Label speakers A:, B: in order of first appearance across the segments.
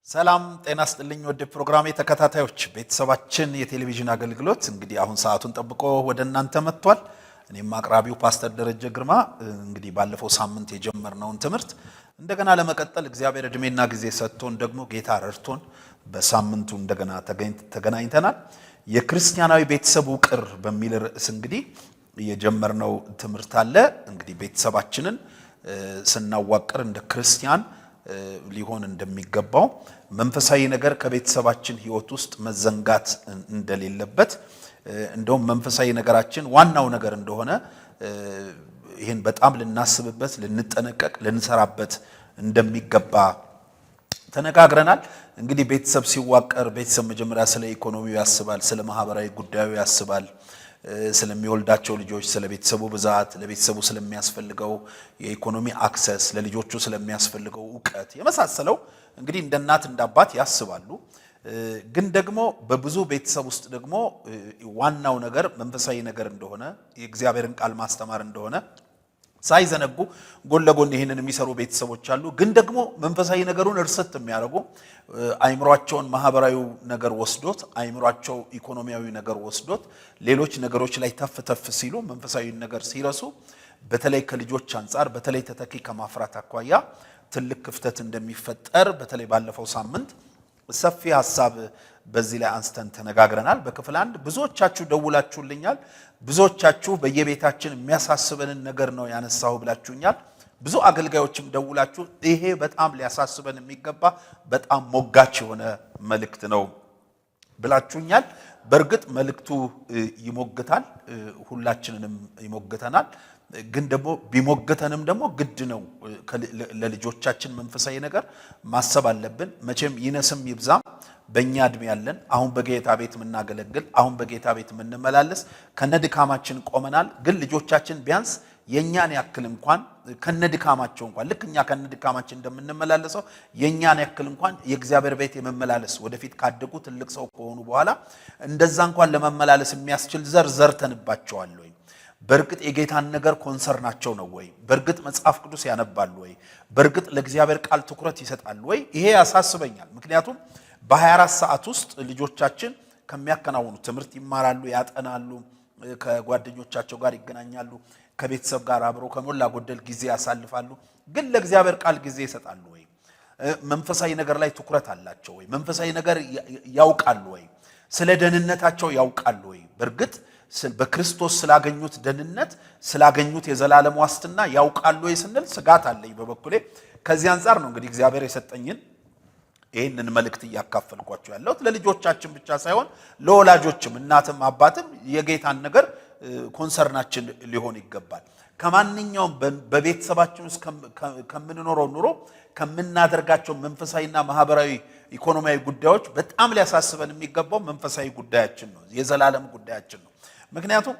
A: ሰላም ጤና ይስጥልኝ ወደ ፕሮግራሜ ተከታታዮች ቤተሰባችን የቴሌቪዥን አገልግሎት እንግዲህ አሁን ሰዓቱን ጠብቆ ወደ እናንተ መጥቷል። እኔም አቅራቢው ፓስተር ደረጀ ግርማ እንግዲህ ባለፈው ሳምንት የጀመርነውን ትምህርት እንደገና ለመቀጠል እግዚአብሔር እድሜና ጊዜ ሰጥቶን ደግሞ ጌታ ረድቶን በሳምንቱ እንደገና ተገናኝተናል። የክርስቲያናዊ ቤተሰብ ውቅር በሚል ርዕስ እንግዲህ የጀመርነው ትምህርት አለ። እንግዲህ ቤተሰባችንን ስናዋቅር እንደ ክርስቲያን ሊሆን እንደሚገባው መንፈሳዊ ነገር ከቤተሰባችን ህይወት ውስጥ መዘንጋት እንደሌለበት እንደውም መንፈሳዊ ነገራችን ዋናው ነገር እንደሆነ ይሄን በጣም ልናስብበት ልንጠነቀቅ ልንሰራበት እንደሚገባ ተነጋግረናል። እንግዲህ ቤተሰብ ሲዋቀር ቤተሰብ መጀመሪያ ስለ ኢኮኖሚው ያስባል፣ ስለ ማህበራዊ ጉዳዩ ያስባል፣ ስለሚወልዳቸው ልጆች፣ ስለ ቤተሰቡ ብዛት፣ ለቤተሰቡ ስለሚያስፈልገው የኢኮኖሚ አክሰስ፣ ለልጆቹ ስለሚያስፈልገው ዕውቀት የመሳሰለው እንግዲህ እንደ እናት እንደ አባት ያስባሉ። ግን ደግሞ በብዙ ቤተሰብ ውስጥ ደግሞ ዋናው ነገር መንፈሳዊ ነገር እንደሆነ የእግዚአብሔርን ቃል ማስተማር እንደሆነ ሳይዘነጉ ጎን ለጎን ይሄንን የሚሰሩ ቤተሰቦች አሉ። ግን ደግሞ መንፈሳዊ ነገሩን እርሰት የሚያደርጉ አይምሯቸውን ማህበራዊ ነገር ወስዶት አይምሯቸው ኢኮኖሚያዊ ነገር ወስዶት ሌሎች ነገሮች ላይ ተፍ ሲሉ መንፈሳዊ ነገር ሲረሱ በተለይ ከልጆች አንፃር በተለይ ተተኪ ከማፍራት አኳያ ትልቅ ክፍተት እንደሚፈጠር በተለይ ባለፈው ሳምንት ሰፊ ሐሳብ በዚህ ላይ አንስተን ተነጋግረናል። በክፍል 1 ብዙዎቻችሁ ደውላችሁልኛል። ብዙዎቻችሁ በየቤታችን የሚያሳስበንን ነገር ነው ያነሳው ብላችሁኛል። ብዙ አገልጋዮችም ደውላችሁ ይሄ በጣም ሊያሳስበን የሚገባ በጣም ሞጋች የሆነ መልእክት ነው ብላችሁኛል። በእርግጥ መልእክቱ ይሞግታል፣ ሁላችንንም ይሞግተናል። ግን ደግሞ ቢሞግተንም ደግሞ ግድ ነው ለልጆቻችን መንፈሳዊ ነገር ማሰብ አለብን። መቼም ይነስም ይብዛም በእኛ እድሜ ያለን አሁን በጌታ ቤት የምናገለግል አሁን በጌታ ቤት የምንመላለስ ከነድካማችን ቆመናል። ግን ልጆቻችን ቢያንስ የኛን ያክል እንኳን ከነድካማቸው እንኳን ልክ እኛ ከነድካማችን እንደምንመላለሰው የኛን ያክል እንኳን የእግዚአብሔር ቤት የመመላለስ ወደፊት ካደጉ ትልቅ ሰው ከሆኑ በኋላ እንደዛ እንኳን ለመመላለስ የሚያስችል ዘር ዘርተንባቸዋል ወይ? በርግጥ የጌታን ነገር ኮንሰርናቸው ነው ወይ? በርግጥ መጽሐፍ ቅዱስ ያነባሉ ወይ? በርግጥ ለእግዚአብሔር ቃል ትኩረት ይሰጣሉ ወይ? ይሄ ያሳስበኛል። ምክንያቱም በ24 ሰዓት ውስጥ ልጆቻችን ከሚያከናውኑ ትምህርት ይማራሉ፣ ያጠናሉ፣ ከጓደኞቻቸው ጋር ይገናኛሉ፣ ከቤተሰብ ጋር አብረው ከሞላ ጎደል ጊዜ ያሳልፋሉ። ግን ለእግዚአብሔር ቃል ጊዜ ይሰጣሉ ወይ? መንፈሳዊ ነገር ላይ ትኩረት አላቸው ወይ? መንፈሳዊ ነገር ያውቃሉ ወይ? ስለ ደህንነታቸው ያውቃሉ ወይ? በርግጥ በክርስቶስ ስላገኙት ደህንነት ስላገኙት የዘላለም ዋስትና ያውቃሉ ወይ ስንል ስጋት አለኝ በበኩሌ። ከዚህ አንፃር ነው እንግዲህ እግዚአብሔር የሰጠኝን ይሄንን መልእክት እያካፈልኳችሁ ያለሁት። ለልጆቻችን ብቻ ሳይሆን ለወላጆችም እናትም አባትም የጌታን ነገር ኮንሰርናችን ሊሆን ይገባል። ከማንኛውም በቤተሰባችን ውስጥ ከምንኖረው ኑሮ ከምናደርጋቸው መንፈሳዊና ማህበራዊ ኢኮኖሚያዊ ጉዳዮች በጣም ሊያሳስበን የሚገባው መንፈሳዊ ጉዳያችን ነው፣ የዘላለም ጉዳያችን ነው። ምክንያቱም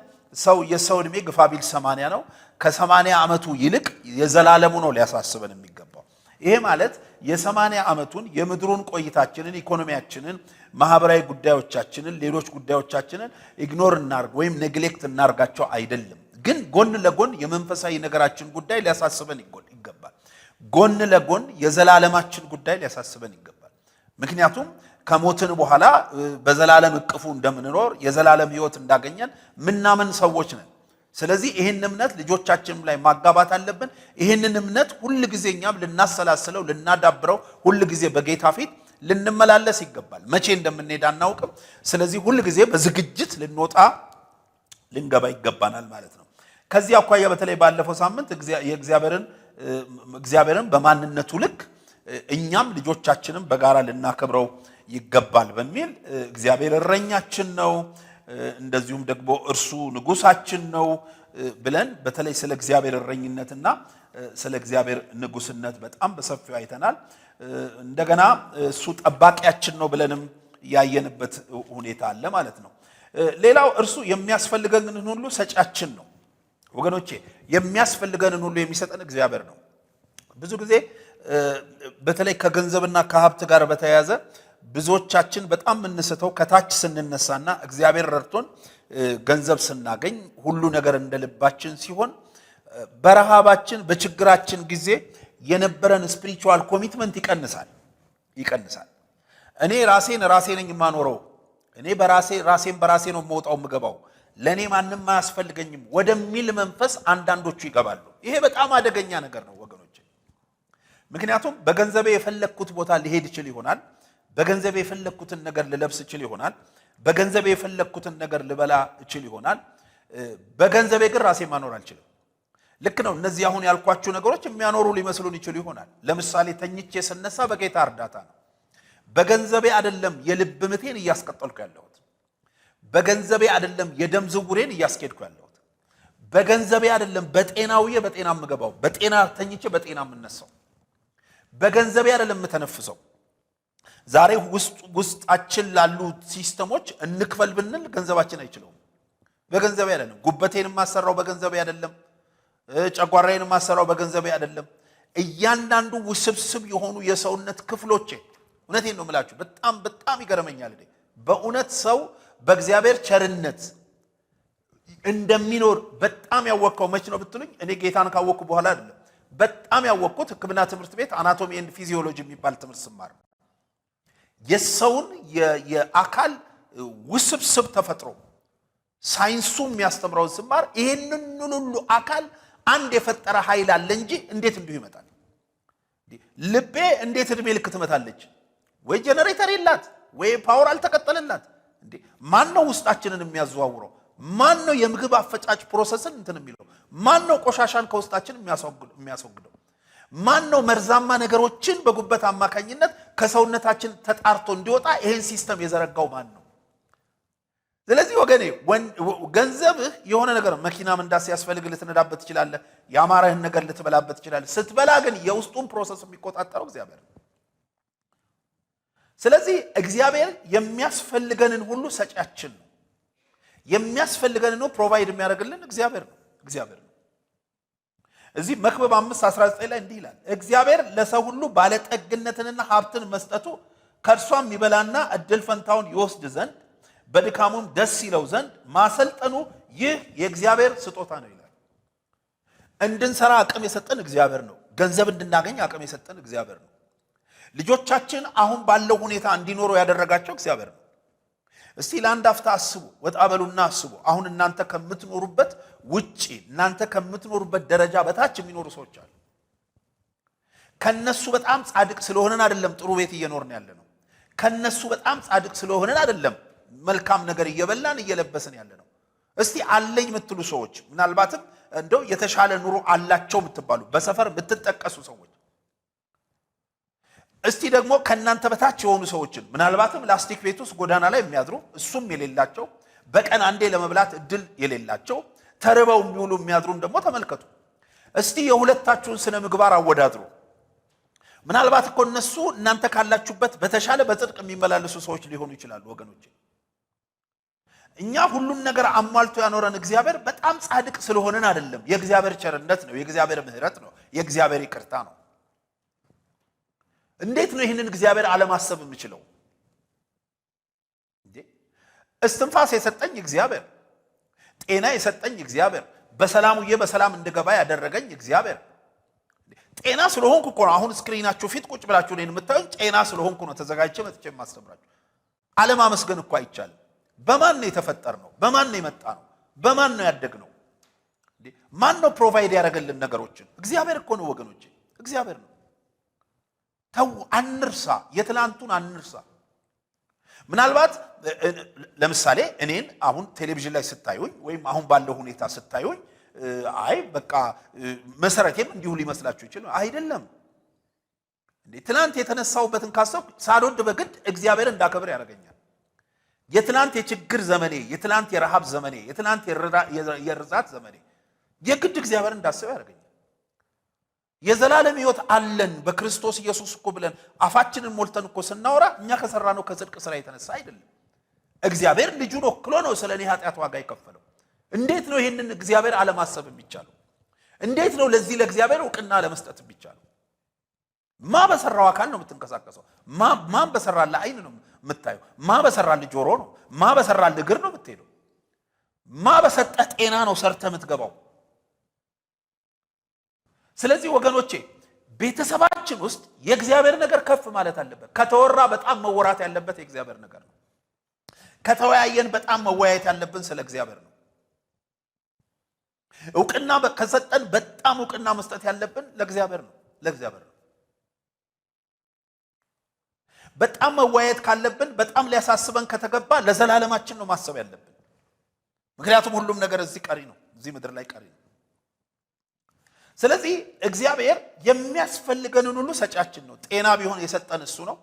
A: የሰው እድሜ ግፋቢል 80 ነው። ከ80 ዓመቱ ይልቅ የዘላለሙ ነው ሊያሳስበን የሚገባው። ይሄ ማለት የ80 ዓመቱን የምድሩን ቆይታችንን ኢኮኖሚያችንን ማህበራዊ ጉዳዮቻችንን ሌሎች ጉዳዮቻችንን ኢግኖር እናርግ ወይም ኔግሌክት እናርጋቸው አይደለም። ግን ጎን ለጎን የመንፈሳዊ ነገራችን ጉዳይ ሊያሳስበን ይገባል። ጎን ለጎን የዘላለማችን ጉዳይ ሊያሳስበን ይገባል። ምክንያቱም ከሞትን በኋላ በዘላለም እቅፉ እንደምንኖር የዘላለም ህይወት እንዳገኘን ምናምን ሰዎች ነን። ስለዚህ ይሄን እምነት ልጆቻችንም ላይ ማጋባት አለብን። ይሄንን እምነት ሁሉ ጊዜ እኛም ልናሰላስለው ልናዳብረው ሁሉ ጊዜ በጌታ ፊት ልንመላለስ ይገባል። መቼ እንደምንሄድ አናውቅም። ስለዚህ ሁሉ ጊዜ በዝግጅት ልንወጣ ልንገባ ይገባናል ማለት ነው። ከዚህ አኳያ በተለይ ባለፈው ሳምንት እግዚአብሔርን በማንነቱ ልክ እኛም ልጆቻችንም በጋራ ልናከብረው ይገባል በሚል እግዚአብሔር እረኛችን ነው፣ እንደዚሁም ደግሞ እርሱ ንጉሳችን ነው ብለን በተለይ ስለ እግዚአብሔር እረኝነትና ስለ እግዚአብሔር ንጉስነት በጣም በሰፊው አይተናል። እንደገና እሱ ጠባቂያችን ነው ብለንም ያየንበት ሁኔታ አለ ማለት ነው። ሌላው እርሱ የሚያስፈልገንን ሁሉ ሰጫችን ነው። ወገኖቼ የሚያስፈልገንን ሁሉ የሚሰጠን እግዚአብሔር ነው። ብዙ ጊዜ በተለይ ከገንዘብና ከሀብት ጋር በተያያዘ ብዙዎቻችን በጣም የምንስተው ከታች ስንነሳና እግዚአብሔር ረድቶን ገንዘብ ስናገኝ ሁሉ ነገር እንደልባችን ሲሆን በረሃባችን በችግራችን ጊዜ የነበረን ስፒሪቹዋል ኮሚትመንት ይቀንሳል። እኔ ራሴ ነኝ የማኖረው፣ እኔ ራሴን በራሴ ነው የምወጣው የምገባው፣ ለኔ ማንም አያስፈልገኝም ወደሚል መንፈስ አንዳንዶቹ ይገባሉ። ይሄ በጣም አደገኛ ነገር ነው ወገኖች። ምክንያቱም በገንዘቤ የፈለኩት ቦታ ሊሄድ ይችል ይሆናል፣ በገንዘቤ የፈለኩትን ነገር ልለብስ ይችል ይሆናል፣ በገንዘቤ የፈለኩትን ነገር ልበላ ይችል ይሆናል፣ በገንዘቤ ግን ራሴ ማኖር አልችልም። ልክ ነው። እነዚህ አሁን ያልኳችሁ ነገሮች የሚያኖሩ ሊመስሉን ይችሉ ይሆናል። ለምሳሌ ተኝቼ ስነሳ በጌታ እርዳታ ነው። በገንዘቤ አይደለም የልብ ምቴን እያስቀጠልኩ ያለሁት፣ በገንዘቤ አይደለም የደም ዝውውሬን እያስኬድኩ ያለሁት፣ በገንዘቤ አይደለም በጤናውዬ በጤና የምገባው፣ በጤና ተኝቼ በጤና የምነሳው፣ በገንዘቤ አይደለም የምተነፍሰው። ዛሬ ውስጣችን ላሉ ሲስተሞች እንክፈል ብንል ገንዘባችን አይችለውም። በገንዘቤ አይደለም ጉበቴን ማሰራው፣ በገንዘቤ አይደለም ጨጓራዬን ማሰራው፣ በገንዘቤ አይደለም። እያንዳንዱ ውስብስብ የሆኑ የሰውነት ክፍሎቼ እውነቴን ነው የምላችሁ፣ በጣም ይገርመኛል። በእውነት ሰው በእግዚአብሔር ቸርነት እንደሚኖር በጣም ያወቅከው መች ነው ብትሉኝ፣ እኔ ጌታን ካወቅኩ በኋላ አይደለም። በጣም ያወቅኩት ሕክምና ትምህርት ቤት አናቶሚ ኤንድ ፊዚዮሎጂ የሚባል ትምህርት ስማር የሰውን የአካል ውስብስብ ተፈጥሮ ሳይንሱ የሚያስተምረውን ስማር ይሄንን ሁሉ አካል አንድ የፈጠረ ኃይል አለ እንጂ እንዴት እንዲሁ ይመጣል? ልቤ እንዴት እድሜ ልክ ትመታለች? ወይ ጀነሬተር የላት ወይ ፓወር አልተቀጠለላት እንዴ? ማን ነው ውስጣችንን የሚያዘዋውረው? ማን ነው የምግብ አፈጫጭ ፕሮሰስን እንትን የሚለው? ማን ነው ቆሻሻን ከውስጣችን የሚያስወግደው? ማን ነው መርዛማ ነገሮችን በጉበት አማካኝነት ከሰውነታችን ተጣርቶ እንዲወጣ ይሄን ሲስተም የዘረጋው ማን ነው? ስለዚህ ወገኔ ገንዘብህ የሆነ ነገር መኪና መንዳት ሲያስፈልግ ልትነዳበት ትችላለህ። ያማረህን ነገር ልትበላበት ትችላለህ። ስትበላ ግን የውስጡን ፕሮሰስ የሚቆጣጠረው እግዚአብሔር ነው። ስለዚህ እግዚአብሔር የሚያስፈልገንን ሁሉ ሰጪያችን ነው። የሚያስፈልገንን ነው ፕሮቫይድ የሚያደርግልን እግዚአብሔር ነው። እዚህ መክብብ 5:19 ላይ እንዲህ ይላል፣ እግዚአብሔር ለሰው ሁሉ ባለጠግነትንና ሀብትን መስጠቱ ከእርሷም ይበላና እድል ፈንታውን ይወስድ ዘንድ በድካሙም ደስ ይለው ዘንድ ማሰልጠኑ ይህ የእግዚአብሔር ስጦታ ነው ይላል። እንድንሰራ አቅም የሰጠን እግዚአብሔር ነው። ገንዘብ እንድናገኝ አቅም የሰጠን እግዚአብሔር ነው። ልጆቻችን አሁን ባለው ሁኔታ እንዲኖሩ ያደረጋቸው እግዚአብሔር ነው። እስቲ ለአንድ አፍታ አስቡ፣ ወጣ በሉና አስቡ። አሁን እናንተ ከምትኖሩበት ውጪ፣ እናንተ ከምትኖሩበት ደረጃ በታች የሚኖሩ ሰዎች አሉ። ከነሱ በጣም ጻድቅ ስለሆነን አይደለም ጥሩ ቤት እየኖርን ያለ ነው። ከነሱ በጣም ጻድቅ ስለሆነን አይደለም መልካም ነገር እየበላን እየለበስን ያለ ነው። እስቲ አለኝ የምትሉ ሰዎች፣ ምናልባትም እንደው የተሻለ ኑሮ አላቸው የምትባሉ በሰፈር የምትጠቀሱ ሰዎች፣ እስቲ ደግሞ ከናንተ በታች የሆኑ ሰዎችን ምናልባትም ላስቲክ ቤት ውስጥ ጎዳና ላይ የሚያድሩ እሱም የሌላቸው በቀን አንዴ ለመብላት እድል የሌላቸው ተርበው የሚውሉ የሚያድሩን ደግሞ ተመልከቱ። እስቲ የሁለታችሁን ስነ ምግባር አወዳድሩ። ምናልባት እኮ እነሱ እናንተ ካላችሁበት በተሻለ በጽድቅ የሚመላለሱ ሰዎች ሊሆኑ ይችላሉ ወገኖቼ። እኛ ሁሉን ነገር አሟልቶ ያኖረን እግዚአብሔር በጣም ጻድቅ ስለሆነን አይደለም። የእግዚአብሔር ቸርነት ነው፣ የእግዚአብሔር ምሕረት ነው፣ የእግዚአብሔር ይቅርታ ነው። እንዴት ነው ይህንን እግዚአብሔር አለማሰብ የምችለው? እስትንፋስ የሰጠኝ እግዚአብሔር፣ ጤና የሰጠኝ እግዚአብሔር፣ በሰላም እንድገባ ያደረገኝ እግዚአብሔር። ጤና ስለሆንኩ እኮ ነው አሁን ስክሪናችሁ ፊት ቁጭ ብላችሁ እኔን የምታዩኝ። ጤና ስለሆንኩ ነው ተዘጋጅቼ መጥቼ የማስተምራችሁ። አለማመስገን እኮ አይቻልም። በማን ነው የተፈጠርነው? በማን ነው የመጣ ነው? በማን ነው ያደግነው? ማን ነው ፕሮቫይድ ያደረገልን ነገሮችን? እግዚአብሔር እኮ ነው ወገኖቼ፣ እግዚአብሔር ነው። ተው አንርሳ፣ የትላንቱን አንርሳ። ምናልባት ለምሳሌ እኔን አሁን ቴሌቪዥን ላይ ስታዩኝ ወይም አሁን ባለው ሁኔታ ስታዩኝ አይ በቃ መሰረቴም እንዲሁ ሊመስላችሁ ይችላል። አይደለም እንዴ! ትላንት የተነሳውበትን ካሰብኩ ሳልወድ በግድ እግዚአብሔር እንዳከብር ያደርገኛል። የትላንት የችግር ዘመኔ፣ የትላንት የረሃብ ዘመኔ፣ የትላንት የርዛት ዘመኔ የግድ እግዚአብሔር እንዳስበው ያደርገኛል። የዘላለም ሕይወት አለን በክርስቶስ ኢየሱስ እኮ ብለን አፋችንን ሞልተን እኮ ስናወራ እኛ ከሰራነው ከጽድቅ ስራ የተነሳ አይደለም። እግዚአብሔር ልጁን ወክሎ ነው ስለኔ ኃጢአት ዋጋ የከፈለው። እንዴት ነው ይሄንን እግዚአብሔር አለማሰብ የሚቻለው? እንዴት ነው ለዚህ ለእግዚአብሔር ዕውቅና ለመስጠት የሚቻለው? ማ በሰራው አካል ነው የምትንቀሳቀሰው? ማን በሰራልህ አይን ነው የምታየው? ማ በሰራልህ ጆሮ ነው? ማ በሰራልህ እግር ነው የምትሄደው? ማ በሰጠህ ጤና ነው ሰርተህ የምትገባው? ስለዚህ ወገኖቼ ቤተሰባችን በዓለማችን ውስጥ የእግዚአብሔር ነገር ከፍ ማለት አለበት። ከተወራ በጣም መወራት ያለበት የእግዚአብሔር ነገር ነው። ከተወያየን በጣም መወያየት ያለብን ስለ እግዚአብሔር ነው። እውቅና ከሰጠን በጣም እውቅና መስጠት ያለብን ለእግዚአብሔር ነው። በጣም መወያየት ካለብን በጣም ሊያሳስበን ከተገባ ለዘላለማችን ነው ማሰብ ያለብን። ምክንያቱም ሁሉም ነገር እዚህ ቀሪ ነው፣ እዚህ ምድር ላይ ቀሪ ነው። ስለዚህ እግዚአብሔር የሚያስፈልገንን ሁሉ ሰጫችን ነው። ጤና ቢሆን የሰጠን እሱ ነው።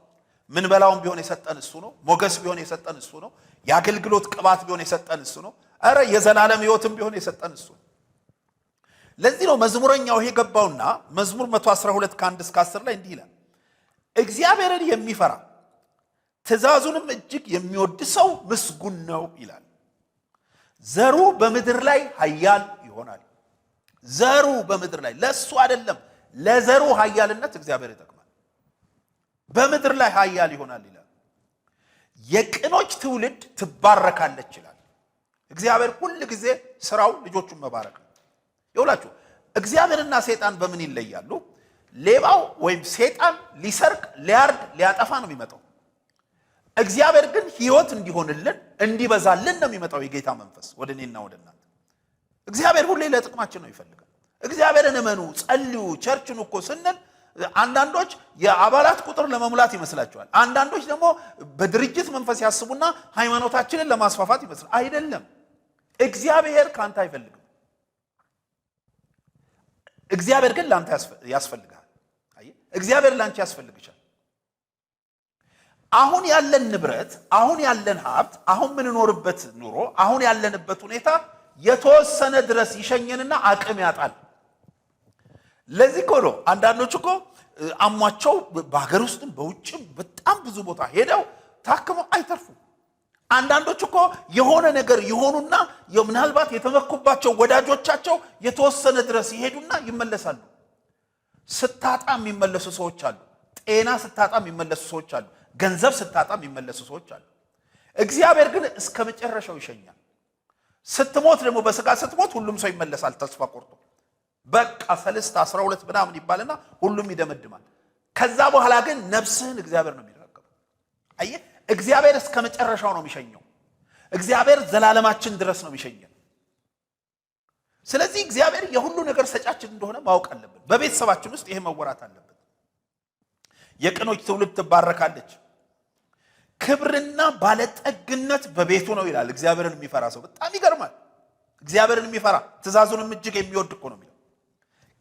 A: ምን በላውን ቢሆን የሰጠን እሱ ነው። ሞገስ ቢሆን የሰጠን እሱ ነው። የአገልግሎት ቅባት ቢሆን የሰጠን እሱ ነው። አረ የዘላለም ሕይወትም ቢሆን የሰጠን እሱ ነው። ለዚህ ነው መዝሙረኛው ይሄ ገባውና መዝሙር 112 ከ1 እስከ 10 ላይ እንዲህ ይላል፣ እግዚአብሔርን የሚፈራ ትእዛዙንም እጅግ የሚወድ ሰው ምስጉን ነው ይላል። ዘሩ በምድር ላይ ኃያል ይሆናል። ዘሩ በምድር ላይ ለሱ አይደለም፣ ለዘሩ ኃያልነት እግዚአብሔር ይጠቅማል። በምድር ላይ ኃያል ይሆናል ይላል። የቅኖች ትውልድ ትባረካለች ይላል። እግዚአብሔር ሁል ጊዜ ስራው ልጆቹን መባረክ ነው። ይውላችሁ እግዚአብሔርና ሰይጣን በምን ይለያሉ? ሌባው ወይም ሰይጣን ሊሰርቅ፣ ሊያርድ፣ ሊያጠፋ ነው የሚመጣው። እግዚአብሔር ግን ሕይወት እንዲሆንልን እንዲበዛልን ነው የሚመጣው። የጌታ መንፈስ ወደ እኔና ወደ እናንተ እግዚአብሔር ሁሌ ለጥቅማችን ነው ይፈልጋል። እግዚአብሔርን እመኑ፣ ጸልዩ፣ ቸርችን እኮ ስንል አንዳንዶች የአባላት ቁጥር ለመሙላት ይመስላቸዋል። አንዳንዶች ደግሞ በድርጅት መንፈስ ያስቡና ሃይማኖታችንን ለማስፋፋት ይመስላል። አይደለም። እግዚአብሔር ካንተ አይፈልግም። እግዚአብሔር ግን ላንተ ያስፈልጋል። እግዚአብሔር ላንቺ ያስፈልግሻል። አሁን ያለን ንብረት፣ አሁን ያለን ሀብት፣ አሁን ምንኖርበት ኑሮ፣ አሁን ያለንበት ሁኔታ የተወሰነ ድረስ ይሸኘንና አቅም ያጣል። ለዚህ እኮ ነው አንዳንዶች እኮ አሟቸው በሀገር ውስጥም በውጭም በጣም ብዙ ቦታ ሄደው ታክመው አይተርፉም። አንዳንዶች እኮ የሆነ ነገር የሆኑና ምናልባት የተመኩባቸው ወዳጆቻቸው የተወሰነ ድረስ ይሄዱና ይመለሳሉ። ስታጣ የሚመለሱ ሰዎች አሉ። ጤና ስታጣ የሚመለሱ ሰዎች አሉ። ገንዘብ ስታጣ የሚመለሱ ሰዎች አሉ። እግዚአብሔር ግን እስከ መጨረሻው ይሸኛል። ስትሞት ደግሞ በስጋ ስትሞት ሁሉም ሰው ይመለሳል ተስፋ ቆርጦ። በቃ 12 ምናምን ይባልና ሁሉም ይደመድማል። ከዛ በኋላ ግን ነፍስህን እግዚአብሔር ነው የሚረከበው። አየህ፣ እግዚአብሔር እስከ መጨረሻው ነው የሚሸኘው። እግዚአብሔር ዘላለማችን ድረስ ነው የሚሸኘው። ስለዚህ እግዚአብሔር የሁሉ ነገር ሰጫችን እንደሆነ ማወቅ አለብን። በቤተሰባችን ውስጥ ይሄ መወራት አለበት። የቅኖች ትውልድ ትባረካለች፣ ክብርና ባለጠግነት በቤቱ ነው ይላል። እግዚአብሔርን የሚፈራ ሰው በጣም ይገርማል። እግዚአብሔርን የሚፈራ ትእዛዙንም እጅግ የሚወድ እኮ ነው የሚለው።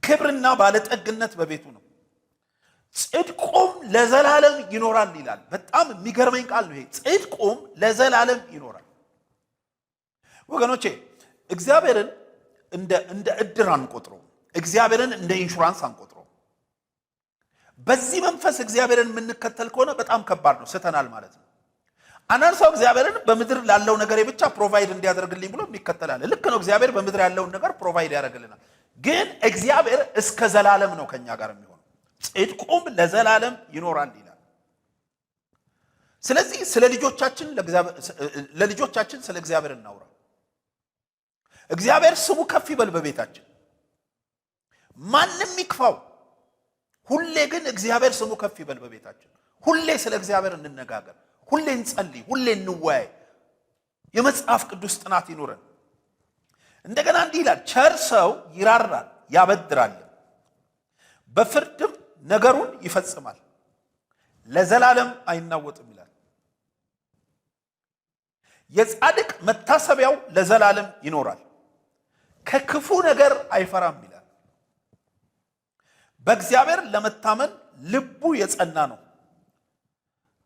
A: ክብርና ባለጠግነት በቤቱ ነው፣ ጽድቁም ለዘላለም ይኖራል ይላል። በጣም የሚገርመኝ ቃል ነው ይሄ። ጽድቁም ለዘላለም ይኖራል። ወገኖቼ እግዚአብሔርን እንደ እድር አንቆጥረው። እግዚአብሔርን እንደ ኢንሹራንስ አንቆጥረው። በዚህ መንፈስ እግዚአብሔርን የምንከተል ከሆነ በጣም ከባድ ነው፣ ስተናል ማለት ነው። አንዳንድ ሰው እግዚአብሔርን በምድር ላለው ነገር ብቻ ፕሮቫይድ እንዲያደርግልኝ ብሎ የሚከተላል። ልክ ነው፣ እግዚአብሔር በምድር ያለውን ነገር ፕሮቫይድ ያደርግልናል። ግን እግዚአብሔር እስከ ዘላለም ነው ከኛ ጋር የሚሆነው። ጽድቁም ለዘላለም ይኖራል ይላል። ስለዚህ ለልጆቻችን ስለ እግዚአብሔር እናውራ። እግዚአብሔር ስሙ ከፍ ይበል በቤታችን፣ ማንም ይክፋው። ሁሌ ግን እግዚአብሔር ስሙ ከፍ ይበል በቤታችን። ሁሌ ስለ እግዚአብሔር እንነጋገር፣ ሁሌ እንጸልይ፣ ሁሌ እንወያይ። የመጽሐፍ ቅዱስ ጥናት ይኖረን። እንደገና እንዲህ ይላል፣ ቸር ሰው ይራራል ያበድራል፣ በፍርድም ነገሩን ይፈጽማል፣ ለዘላለም አይናወጥም ይላል። የጻድቅ መታሰቢያው ለዘላለም ይኖራል፣ ከክፉ ነገር አይፈራም ይላል። በእግዚአብሔር ለመታመን ልቡ የጸና ነው፣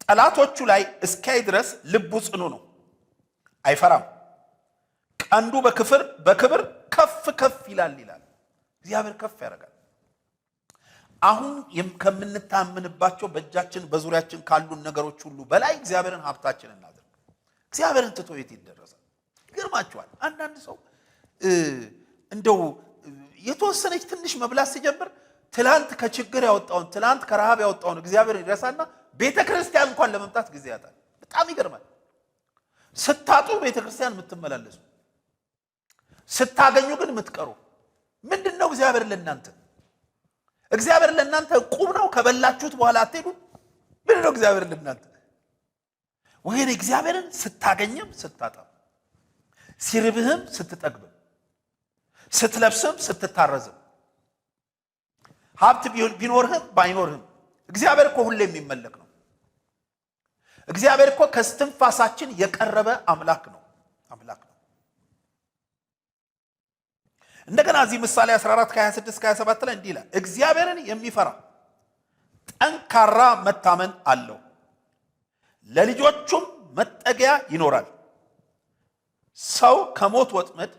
A: ጠላቶቹ ላይ እስኪያይ ድረስ ልቡ ጽኑ ነው፣ አይፈራም። ቀንዱ በክብር ከፍ ከፍ ይላል ይላል። እግዚአብሔር ከፍ ያደርጋል። አሁን ከምንታምንባቸው በእጃችን በዙሪያችን ካሉን ነገሮች ሁሉ በላይ እግዚአብሔርን ሀብታችን እናድርግ። እግዚአብሔርን ትቶ የት ይደረሳል? ይገርማችኋል። አንዳንድ ሰው እንደው የተወሰነች ትንሽ መብላት ሲጀምር ትላንት ከችግር ያወጣውን ትላንት ከረሃብ ያወጣውን እግዚአብሔርን ይረሳና ቤተክርስቲያን እንኳን ለመምጣት ጊዜ ያጣል። በጣም ይገርማል። ስታጡ ቤተክርስቲያን የምትመላለሱ፣ ስታገኙ ግን የምትቀሩ ምንድነው? እግዚአብሔር ለእናንተ እግዚአብሔር ለእናንተ ቁም ነው። ከበላችሁት በኋላ አትሄዱ። ምን ነው እግዚአብሔር ለእናንተ? ወይኔ እግዚአብሔርን ስታገኝም ስታጣም፣ ሲርብህም ስትጠግብም፣ ስትለብስም ስትታረዝም፣ ሀብት ቢኖርህም ባይኖርህም እግዚአብሔር እኮ ሁሌ የሚመለክ ነው። እግዚአብሔር እኮ ከስትንፋሳችን የቀረበ አምላክ ነው። እንደገና እዚህ ምሳሌ 14 26 27 ላይ እንዲህ ይላል፣ እግዚአብሔርን የሚፈራ ጠንካራ መታመን አለው፣ ለልጆቹም መጠጊያ ይኖራል። ሰው ከሞት ወጥመድ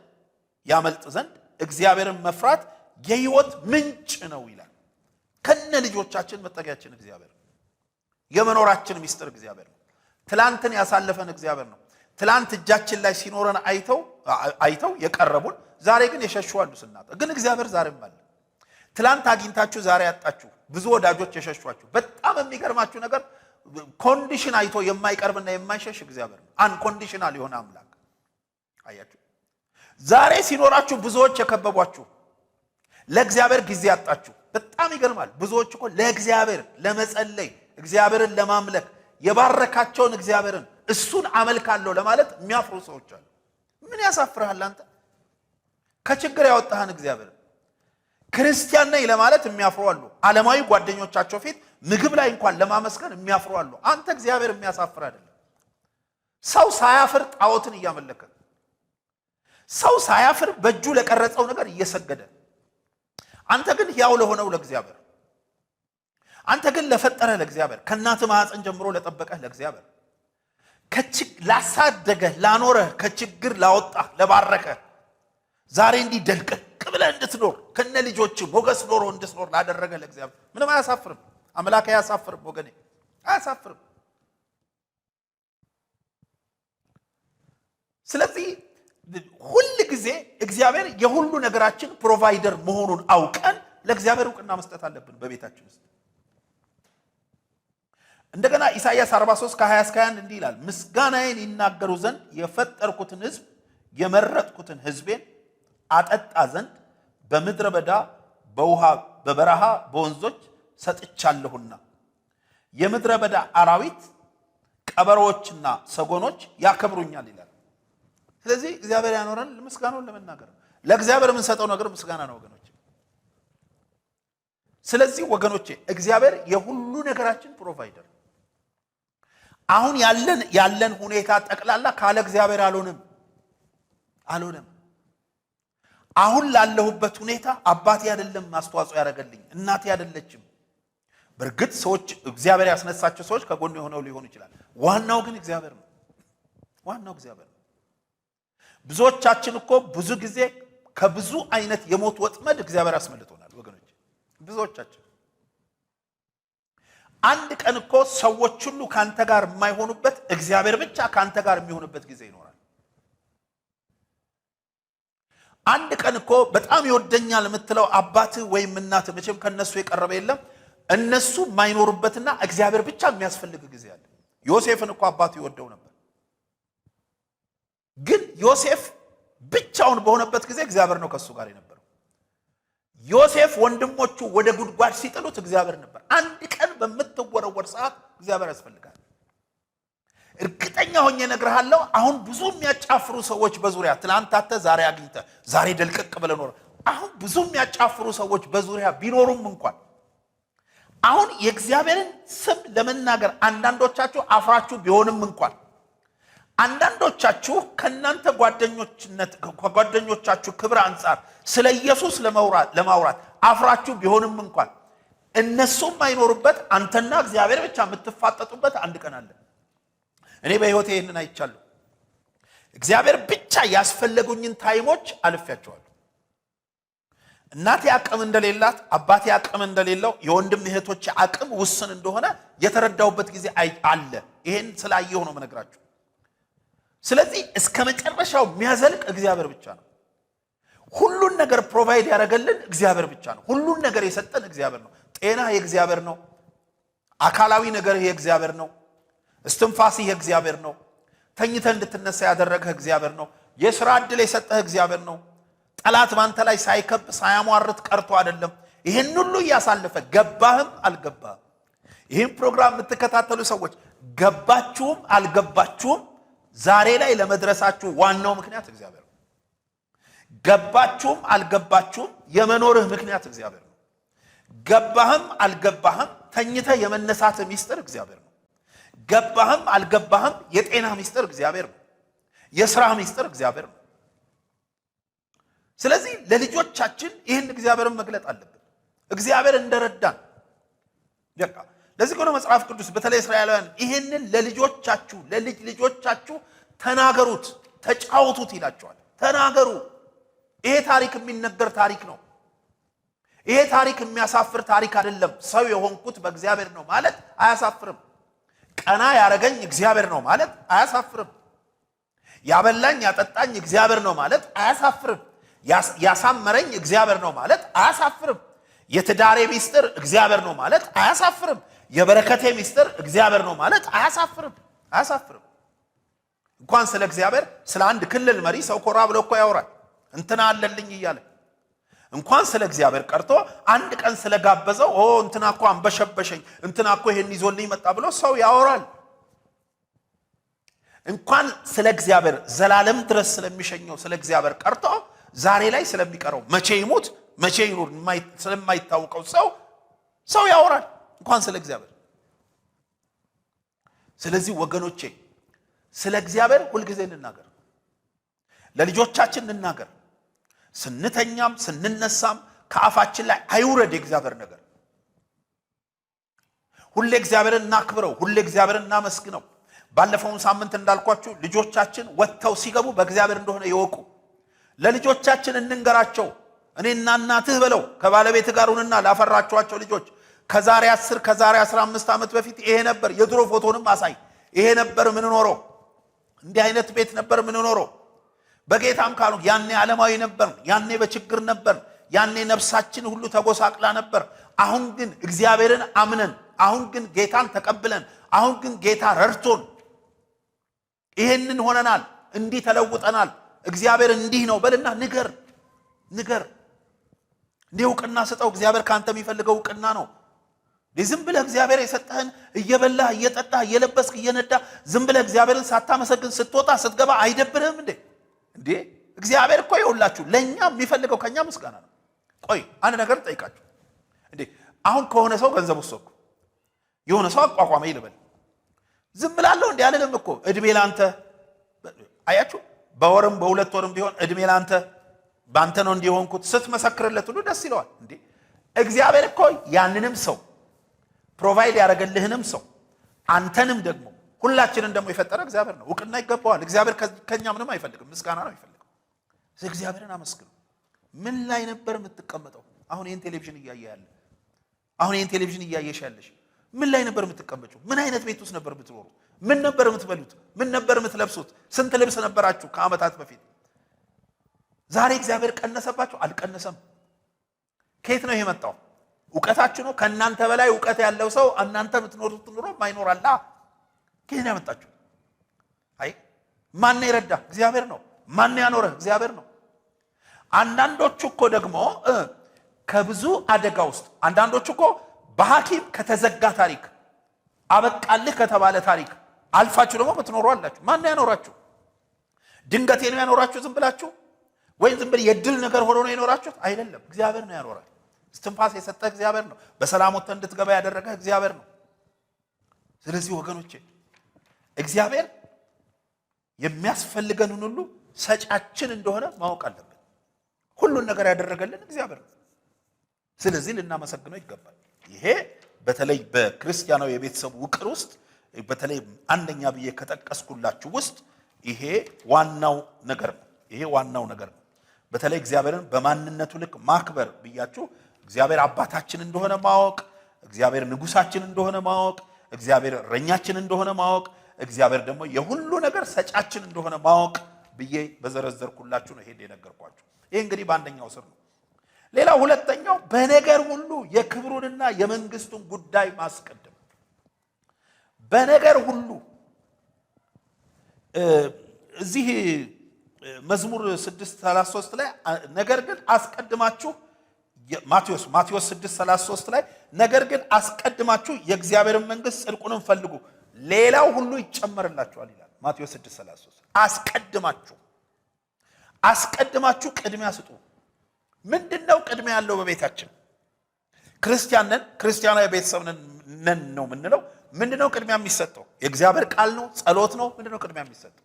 A: ያመልጥ ዘንድ እግዚአብሔርን መፍራት የሕይወት ምንጭ ነው ይላል። ከነ ልጆቻችን መጠጊያችን እግዚአብሔር፣ የመኖራችን ሚስጥር እግዚአብሔር ነው። ትላንትን ያሳለፈን እግዚአብሔር ነው። ትላንት እጃችን ላይ ሲኖረን አይተው የቀረቡን ዛሬ ግን የሸሹዋሉ ስናጣ፣ ግን እግዚአብሔር ዛሬም አለ። ትላንት አግኝታችሁ ዛሬ ያጣችሁ ብዙ ወዳጆች የሸሿችሁ። በጣም የሚገርማችሁ ነገር ኮንዲሽን አይቶ የማይቀርብና የማይሸሽ እግዚአብሔር ነው። አንኮንዲሽናል የሆነ አምላክ። አያችሁ፣ ዛሬ ሲኖራችሁ ብዙዎች የከበቧችሁ፣ ለእግዚአብሔር ጊዜ ያጣችሁ። በጣም ይገርማል። ብዙዎች እኮ ለእግዚአብሔር ለመጸለይ እግዚአብሔርን ለማምለክ የባረካቸውን እግዚአብሔርን እሱን አመልካለሁ ለማለት የሚያፍሩ ሰዎች አሉ። ምን ያሳፍርሃል አንተ? ከችግር ያወጣህን እግዚአብሔር ክርስቲያን ነኝ ለማለት የሚያፍሩ አሉ። ዓለማዊ ጓደኞቻቸው ፊት ምግብ ላይ እንኳን ለማመስገን የሚያፍሩ አሉ። አንተ እግዚአብሔር የሚያሳፍር አይደለም። ሰው ሳያፍር ጣዖትን እያመለከ፣ ሰው ሳያፍር በእጁ ለቀረጸው ነገር እየሰገደ፣ አንተ ግን ሕያው ለሆነው ለእግዚአብሔር፣ አንተ ግን ለፈጠረ ለእግዚአብሔር፣ ከእናት ማህፀን ጀምሮ ለጠበቀህ ለእግዚአብሔር፣ ላሳደገህ ላኖረህ፣ ከችግር ላወጣህ ለባረከህ፣ ዛሬ እንዲህ ደልቀቅ ብለህ እንድትኖር ከነ ልጆች ሞገስ ኖሮ እንድትኖር ላደረገ ለእግዚአብሔር ምንም አያሳፍርም። አምላክ አያሳፍርም ወገኔ፣ አያሳፍርም። ስለዚህ ሁል ጊዜ እግዚአብሔር የሁሉ ነገራችን ፕሮቫይደር መሆኑን አውቀን ለእግዚአብሔር ዕውቅና መስጠት አለብን በቤታችን ውስጥ። እንደገና ኢሳይያስ 43 ከ20 እስከ 21 እንዲህ ይላል፣ ምስጋናዬን ይናገሩ ዘንድ የፈጠርኩትን ሕዝብ የመረጥኩትን ሕዝቤን አጠጣ ዘንድ በምድረ በዳ በውሃ በበረሃ በወንዞች ሰጥቻለሁና የምድረ በዳ አራዊት ቀበሮዎችና ሰጎኖች ያከብሩኛል ይላል። ስለዚህ እግዚአብሔር ያኖረን ምስጋናውን ለመናገር፣ ለእግዚአብሔር የምንሰጠው ነገር ምስጋና ነው ወገኖቼ። ስለዚህ ወገኖቼ እግዚአብሔር የሁሉ ነገራችን ፕሮቫይደር። አሁን ያለን ሁኔታ ጠቅላላ ካለ እግዚአብሔር አልሆነም። አሁን ላለሁበት ሁኔታ አባቴ አይደለም አስተዋጽኦ ያደረገልኝ፣ እናቴ አይደለችም። በእርግጥ ሰዎች እግዚአብሔር ያስነሳቸው ሰዎች ከጎን የሆነው ሊሆኑ ይችላል። ዋናው ግን እግዚአብሔር ነው። ዋናው እግዚአብሔር ነው። ብዙዎቻችን እኮ ብዙ ጊዜ ከብዙ አይነት የሞት ወጥመድ እግዚአብሔር ያስመልጦናል ወገኖች። ብዙዎቻችን አንድ ቀን እኮ ሰዎች ሁሉ ካንተ ጋር የማይሆኑበት እግዚአብሔር ብቻ ካንተ ጋር የሚሆንበት ጊዜ ይኖራል። አንድ ቀን እኮ በጣም ይወደኛል የምትለው አባትህ ወይም እናትህ፣ መቼም ከነሱ የቀረበ የለም፣ እነሱ የማይኖሩበትና እግዚአብሔር ብቻ የሚያስፈልግ ጊዜ አለ። ዮሴፍን እኮ አባቱ ይወደው ነበር፣ ግን ዮሴፍ ብቻውን በሆነበት ጊዜ እግዚአብሔር ነው ከሱ ጋር የነበረው። ዮሴፍ ወንድሞቹ ወደ ጉድጓድ ሲጥሉት እግዚአብሔር ነበር። አንድ ቀን በምትወረወር ሰዓት እግዚአብሔር ያስፈልጋል። እርግጠኛ ሆኜ እነግርሃለሁ፣ አሁን ብዙ የሚያጫፍሩ ሰዎች በዙሪያ ትናንት አተ ዛሬ አግኝተ ዛሬ ደልቀቅ ብለህ ኖር። አሁን ብዙ የሚያጫፍሩ ሰዎች በዙሪያ ቢኖሩም እንኳን አሁን የእግዚአብሔርን ስም ለመናገር አንዳንዶቻችሁ አፍራችሁ ቢሆንም እንኳን አንዳንዶቻችሁ ከናንተ ጓደኞቻችሁ ክብር አንፃር ስለ ኢየሱስ ለማውራት አፍራችሁ ቢሆንም እንኳን እነሱም አይኖሩበት አንተና እግዚአብሔር ብቻ የምትፋጠጡበት አንድ ቀን አለ። እኔ በህይወቴ ይሄንን አይቻለሁ። እግዚአብሔር ብቻ ያስፈልጉኝን ታይሞች አልፌያቸዋለሁ። እናቴ አቅም እንደሌላት፣ አባቴ አቅም እንደሌለው፣ የወንድም እህቶች አቅም ውስን እንደሆነ የተረዳውበት ጊዜ አለ። ይሄን ስላየሁ ነው መነግራችሁ። ስለዚህ እስከ መጨረሻው የሚያዘልቅ እግዚአብሔር ብቻ ነው። ሁሉን ነገር ፕሮቫይድ ያደረገልን እግዚአብሔር ብቻ ነው። ሁሉን ነገር የሰጠን እግዚአብሔር ነው። ጤና የእግዚአብሔር ነው። አካላዊ ነገር የእግዚአብሔር ነው። እስትንፋስህ የእግዚአብሔር ነው። ተኝተህ እንድትነሳ ያደረገህ እግዚአብሔር ነው። የሥራ ዕድል የሰጠህ እግዚአብሔር ነው። ጠላት ባንተ ላይ ሳይከብ ሳያሟርት ቀርቶ አይደለም። ይሄን ሁሉ ያሳለፈ ገባህም አልገባህም ይሄን ፕሮግራም የምትከታተሉ ሰዎች ገባችሁም አልገባችሁም ዛሬ ላይ ለመድረሳችሁ ዋናው ምክንያት እግዚአብሔር ነው። ገባችሁም አልገባችሁም የመኖርህ ምክንያት እግዚአብሔር ነው። ገባህም አልገባህም ተኝተህ የመነሳትህ ሚስጥር እግዚአብሔር ነው። ገባህም አልገባህም የጤና ሚስጥር እግዚአብሔር ነው። የሥራ ሚስጥር እግዚአብሔር ነው። ስለዚህ ለልጆቻችን ይህን እግዚአብሔርን መግለጥ አለብን። እግዚአብሔር እንደረዳን በቃ ለዚህ ነው መጽሐፍ ቅዱስ በተለይ እስራኤላውያን ይሄንን ለልጆቻችሁ ለልጅ ልጆቻችሁ ተናገሩት ተጫወቱት ይላቸዋል። ተናገሩ። ይሄ ታሪክ የሚነገር ታሪክ ነው። ይሄ ታሪክ የሚያሳፍር ታሪክ አይደለም። ሰው የሆንኩት በእግዚአብሔር ነው ማለት አያሳፍርም። ቀና ያረገኝ እግዚአብሔር ነው ማለት አያሳፍርም። ያበላኝ ያጠጣኝ እግዚአብሔር ነው ማለት አያሳፍርም። ያሳመረኝ እግዚአብሔር ነው ማለት አያሳፍርም። የትዳሬ ሚስጥር እግዚአብሔር ነው ማለት አያሳፍርም። የበረከቴ ሚስጥር እግዚአብሔር ነው ማለት አያሳፍርም። አያሳፍርም። እንኳን ስለ እግዚአብሔር ስለ አንድ ክልል መሪ ሰው ኮራ ብሎ እኮ ያወራል እንትና አለልኝ እያለ። እንኳን ስለ እግዚአብሔር ቀርቶ አንድ ቀን ስለጋበዘው እንትና እኮ አንበሸበሸኝ እንትና እኮ ይሄን ይዞልኝ መጣ ብሎ ሰው ያወራል። እንኳን ስለ እግዚአብሔር ዘላለም ድረስ ስለሚሸኘው ስለ እግዚአብሔር ቀርቶ ዛሬ ላይ ስለሚቀረው መቼ ይሙት መቼ ይኑር ስለማይታወቀው ሰው ያወራል እንኳን ስለ እግዚአብሔር። ስለዚህ ወገኖቼ ስለ እግዚአብሔር ሁልጊዜ እንናገር፣ ለልጆቻችን እንናገር። ስንተኛም ስንነሳም ከአፋችን ላይ አይውረድ የእግዚአብሔር ነገር። ሁሌ እግዚአብሔርን እናክብረው፣ ሁሌ እግዚአብሔርን እናመስግነው። ባለፈውን ሳምንት እንዳልኳችሁ ልጆቻችን ወጥተው ሲገቡ በእግዚአብሔር እንደሆነ ይወቁ። ለልጆቻችን እንንገራቸው። እኔና እናትህ በለው ከባለቤት ጋር ሁንና ላፈራቸዋቸው ልጆች ከዛሬ 10 ከዛሬ 15 ዓመት በፊት ይሄ ነበር። የድሮ ፎቶንም አሳይ። ይሄ ነበር ምን ኖሮ እንዲህ አይነት ቤት ነበር ምን ኖሮ። በጌታም ካሉ ያኔ ዓለማዊ ነበር፣ ያኔ በችግር ነበር፣ ያኔ ነፍሳችን ሁሉ ተጎሳቅላ ነበር። አሁን ግን እግዚአብሔርን አምነን፣ አሁን ግን ጌታን ተቀብለን፣ አሁን ግን ጌታ ረድቶን ይሄንን ሆነናል፣ እንዲህ ተለውጠናል። እግዚአብሔር እንዲህ ነው በልና ንገር። እንዲህ ዕውቅና ስጠው። እግዚአብሔር ካንተ የሚፈልገው ዕውቅና ነው። ዝም ብለህ እግዚአብሔር የሰጠህን እየበላህ እየጠጣህ እየለበስክ እየነዳ ዝም ብለህ እግዚአብሔርን ሳታመሰግን ስትወጣ ስትገባ አይደብርህም እንዴ? እግዚአብሔር እኮ ይኸውላችሁ ለኛ የሚፈልገው ከኛ ምስጋና ነው። ቆይ አንድ ነገር ጠይቃችሁ እንዴ አሁን ከሆነ ሰው ገንዘብ ወሰድኩ የሆነ ሰው አቋቋመ ይልበል ዝም ብላለሁ እንዴ አልልም እኮ። እድሜ ላንተ አያችሁ፣ በወርም በሁለት ወርም ቢሆን እድሜ ላንተ ባንተ ነው እንዲሆንኩት ስትመሰክርለት ሁሉ ደስ ይለዋል እንዴ። እግዚአብሔር እኮ ያንንም ሰው ፕሮቫይድ ያደረገልህንም ሰው አንተንም ደግሞ ሁላችንን ደግሞ የፈጠረ እግዚአብሔር ነው። ዕውቅና ይገባዋል። እግዚአብሔር ከኛ ምንም አይፈልግም፣ ምስጋና ነው የሚፈልገው። እግዚአብሔርን አመስግኑ። ምን ላይ ነበር የምትቀመጠው? አሁን ይሄን ቴሌቪዥን እያየ ያለ አሁን ይሄን ቴሌቪዥን እያየሽ ያለሽ ምን ላይ ነበር የምትቀመጪው? ምን አይነት ቤት ውስጥ ነበር የምትኖሩ? ምን ነበር የምትበሉት? ምን ነበር የምትለብሱት? ስንት ልብስ ነበራችሁ ከዓመታት በፊት? ዛሬ እግዚአብሔር ቀነሰባችሁ? አልቀነሰም። ከየት ነው የመጣው? ዕውቀታችሁ ነው። ከእናንተ በላይ ዕውቀት ያለው ሰው እናንተ የምትኖሩት ኑሮ ማይኖራላ። ከየት ነው ያመጣችሁ? አይ ማን ይረዳ? እግዚአብሔር ነው። ማን ያኖረህ? እግዚአብሔር ነው። አንዳንዶቹ እኮ ደግሞ ከብዙ አደጋ ውስጥ አንዳንዶቹ እኮ በሐኪም ከተዘጋ ታሪክ አበቃልህ ከተባለ ታሪክ አልፋችሁ ደግሞ ምትኖሩ አላችሁ። ማን ያኖራችሁ? ድንገቴ ነው ያኖራችሁ ዝም ብላችሁ? ወይ ዝም ብለ የድል ነገር ሆኖ ነው ያኖራችሁት? አይደለም፣ እግዚአብሔር ነው ያኖራል። እስትንፋስ የሰጠ እግዚአብሔር ነው። በሰላም ወጥተህ እንድትገባ ያደረገ እግዚአብሔር ነው። ስለዚህ ወገኖቼ እግዚአብሔር የሚያስፈልገንን ሁሉ ሰጫችን እንደሆነ ማወቅ አለብን። ሁሉን ነገር ያደረገልን እግዚአብሔር ነው። ስለዚህ ልናመሰግነው ይገባል። ይሄ በተለይ በክርስቲያናዊ የቤተሰብ ውቅር ውስጥ በተለይ አንደኛ ብዬ ከጠቀስኩላችሁ ውስጥ ይሄ ዋናው ነገር ነው። ይሄ ዋናው ነገር ነው። በተለይ እግዚአብሔርን በማንነቱ ልክ ማክበር ብያችሁ እግዚአብሔር አባታችን እንደሆነ ማወቅ፣ እግዚአብሔር ንጉሳችን እንደሆነ ማወቅ፣ እግዚአብሔር እረኛችን እንደሆነ ማወቅ፣ እግዚአብሔር ደግሞ የሁሉ ነገር ሰጫችን እንደሆነ ማወቅ ብዬ በዘረዘርኩላችሁ ነው ይሄን የነገርኳችሁ። ይሄ እንግዲህ በአንደኛው ስር ነው። ሌላው ሁለተኛው በነገር ሁሉ የክብሩንና የመንግስቱን ጉዳይ ማስቀደም። በነገር ሁሉ እዚህ መዝሙር 6:33 ላይ ነገር ግን አስቀድማችሁ ማቴዎስ 6:33 ላይ ነገር ግን አስቀድማችሁ የእግዚአብሔርን መንግስት ጽድቁንም ፈልጉ ሌላው ሁሉ ይጨመርላችኋል ይላል። ማቴዎስ 6:33 አስቀድማችሁ ቅድሚያ ስጡ። ምንድነው ቅድሚያ ያለው በቤታችን? ክርስቲያናዊ ቤተሰብ ነን ነው ምንለው። ምንድነው ቅድሚያ የሚሰጠው? የእግዚአብሔር ቃል ነው? ጸሎት ነው? ምንድነው ቅድሚያ የሚሰጠው?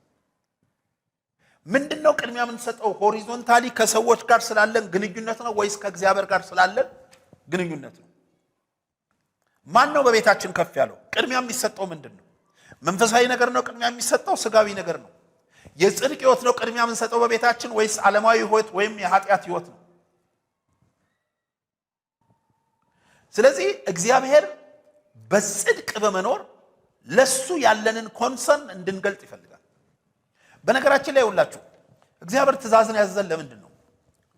A: ምንድነው ቅድሚያ የምንሰጠው? ሆሪዞንታሊ ከሰዎች ጋር ስላለን ግንኙነት ነው ወይስ ከእግዚአብሔር ጋር ስላለን ግንኙነት ነው? ማን ነው በቤታችን ከፍ ያለው? ቅድሚያ የሚሰጠው ምንድነው? መንፈሳዊ ነገር ነው ቅድሚያ የሚሰጠው? ስጋዊ ነገር ነው? የጽድቅ ህይወት ነው ቅድሚያ የምንሰጠው በቤታችን ወይስ ዓለማዊ ህይወት ወይም የኃጢአት ህይወት ነው? ስለዚህ እግዚአብሔር በጽድቅ በመኖር ለሱ ያለንን ኮንሰርን እንድንገልጥ ይፈልጋል። በነገራችን ላይ ሁላችሁ እግዚአብሔር ትእዛዝን ያዘዘን ለምንድን ነው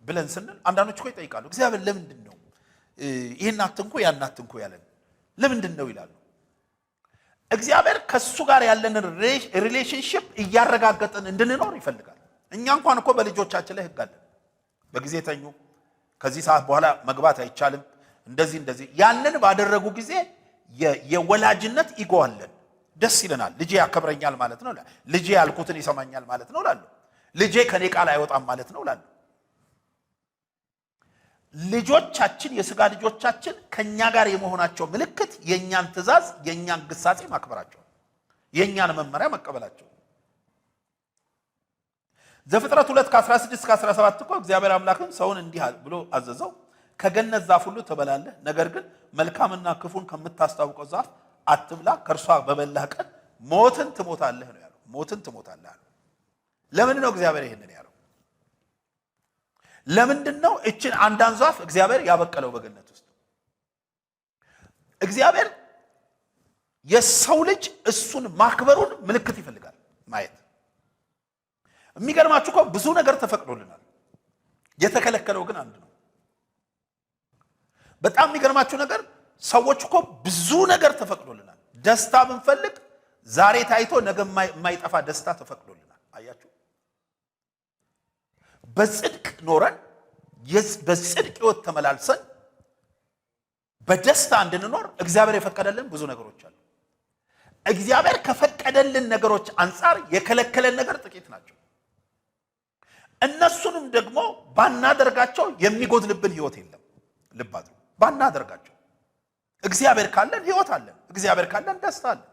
A: ብለን ስንል አንዳንዶች እኮ ይጠይቃሉ። እግዚአብሔር ለምንድን ነው ይሄን አትንኩ ያን አትንኩ ያለን ለምንድን ነው ይላሉ። እግዚአብሔር ከሱ ጋር ያለንን ሪሌሽንሺፕ እያረጋገጠን እንድንኖር ይፈልጋል። እኛ እንኳን እኮ በልጆቻችን ላይ ህግ አለን። በጊዜ ተኙ፣ ከዚህ ሰዓት በኋላ መግባት አይቻልም፣ እንደዚህ ያንን ባደረጉ ጊዜ የወላጅነት ኢጎ አለን። ደስ ይለናል። ልጄ ያከብረኛል ማለት ነው። ልጄ ያልኩትን ይሰማኛል ማለት ነው ላሉ ልጄ ከኔ ቃል አይወጣም ማለት ነው ላሉ ልጆቻችን የሥጋ ልጆቻችን ከኛ ጋር የመሆናቸው ምልክት የኛን ትእዛዝ የኛን ግሳጼ ማክበራቸው የኛን መመሪያ መቀበላቸው። ዘፍጥረት 2:16-17 እኮ እግዚአብሔር አምላክም ሰውን እንዲህ ብሎ አዘዘው፣ ከገነት ዛፍ ሁሉ ትበላለህ፣ ነገር ግን መልካምና ክፉን ከምታስታውቀው ዛፍ አትብላ፣ ከእርሷ በበላህ ቀን ሞትን ትሞታለህ ነው ያለው። ሞትን ትሞታለህ አለ። ለምን ነው እግዚአብሔር ይሄንን ያለው? ለምንድን ነው እችን አንዳን ዛፍ እግዚአብሔር ያበቀለው በገነት ውስጥ? እግዚአብሔር የሰው ልጅ እሱን ማክበሩን ምልክት ይፈልጋል ማየት። የሚገርማችሁ እኮ ብዙ ነገር ተፈቅዶልናል፣ የተከለከለው ግን አንድ ነው። በጣም የሚገርማችሁ ነገር ሰዎች እኮ ብዙ ነገር ተፈቅዶልናል። ደስታ ብንፈልግ ዛሬ ታይቶ ነገ የማይጠፋ ደስታ ተፈቅዶልናል። አያችሁ፣ በጽድቅ ኖረን በጽድቅ ህይወት ተመላልሰን በደስታ እንድንኖር እግዚአብሔር የፈቀደልን ብዙ ነገሮች አሉ። እግዚአብሔር ከፈቀደልን ነገሮች አንፃር የከለከለን ነገር ጥቂት ናቸው። እነሱንም ደግሞ ባናደርጋቸው የሚጎድልብን ህይወት የለም። ልብ አድርጉ፣ ባናደርጋቸው እግዚአብሔር ካለን ህይወት አለን። እግዚአብሔር ካለን ደስታ አለን።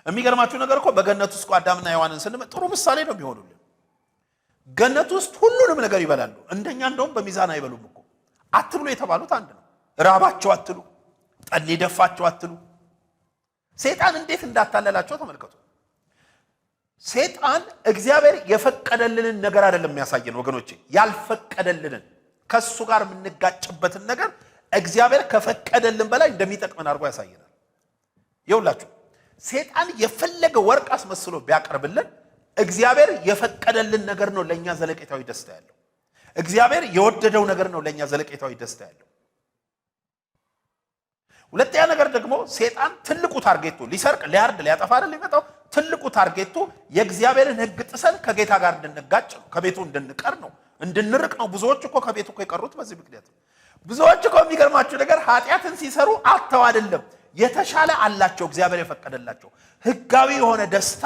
A: የሚገርማችሁ ነገር እኮ በገነት ውስጥ አዳምና ሔዋንን ስንመ ጥሩ ምሳሌ ነው የሚሆኑልን። ገነት ውስጥ ሁሉንም ነገር ይበላሉ። እንደኛ እንደውም በሚዛን አይበሉም እኮ። አትብሉ የተባሉት አንድ ነው። ራባቸው አትሉ፣ ጠኔ ደፋቸው አትሉ። ሰይጣን እንዴት እንዳታለላቸው ተመልከቱ። ሰይጣን እግዚአብሔር የፈቀደልንን ነገር አይደለም የሚያሳየን ወገኖቼ፣ ያልፈቀደልንን ከሱ ጋር የምንጋጭበትን ነገር እግዚአብሔር ከፈቀደልን በላይ እንደሚጠቅመን አድርጎ ያሳየናል። ይኸውላችሁ ሰይጣን የፈለገ ወርቅ አስመስሎ ቢያቀርብልን እግዚአብሔር የፈቀደልን ነገር ነው ለኛ ዘለቄታዊ ደስታ ያለው። እግዚአብሔር የወደደው ነገር ነው ለኛ ዘለቄታዊ ደስታ ያለው። ሁለተኛ ነገር ደግሞ ሰይጣን ትልቁ ታርጌቱ ሊሰርቅ፣ ሊያርድ፣ ሊያጠፋ አይደል የሚመጣው። ትልቁ ታርጌቱ የእግዚአብሔርን ሕግ ጥሰን ከጌታ ጋር እንድንጋጭ ነው፣ ከቤቱ እንድንቀር ነው፣ እንድንርቅ ነው። ብዙዎች እኮ ከቤቱ እኮ የቀሩት በዚህ ምክንያት ነው። ብዙዎች እኮ የሚገርማችሁ ነገር ኃጢአትን ሲሰሩ አጥተው አይደለም፣ የተሻለ አላቸው እግዚአብሔር የፈቀደላቸው ሕጋዊ የሆነ ደስታ፣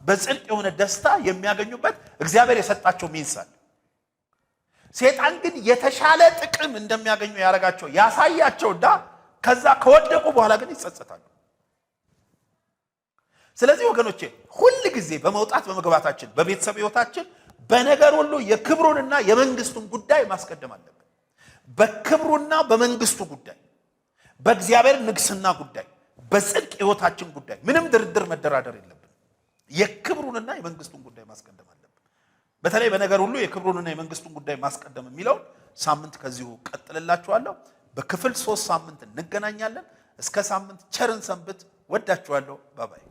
A: በጽድቅ የሆነ ደስታ የሚያገኙበት እግዚአብሔር የሰጣቸው ሚንሳል። ሰይጣን ግን የተሻለ ጥቅም እንደሚያገኙ ያረጋቸው ያሳያቸውና ከዛ ከወደቁ በኋላ ግን ይጸጸታሉ። ስለዚህ ወገኖቼ ሁሉ ጊዜ በመውጣት በመግባታችን በቤተሰብ ህይወታችን በነገር ሁሉ የክብሩንና የመንግስቱን ጉዳይ ማስቀደም አለብን። በክብሩና በመንግስቱ ጉዳይ፣ በእግዚአብሔር ንግስና ጉዳይ፣ በጽድቅ ህይወታችን ጉዳይ ምንም ድርድር መደራደር የለብን። የክብሩንና የመንግስቱን ጉዳይ ማስቀደም አለብን። በተለይ በነገር ሁሉ የክብሩንና የመንግስቱን ጉዳይ ማስቀደም የሚለውን ሳምንት ከዚሁ ቀጥልላችኋለሁ። በክፍል 3 ሳምንት እንገናኛለን። እስከ ሳምንት ቸርን ሰንብት። ወዳችኋለሁ። ባባይ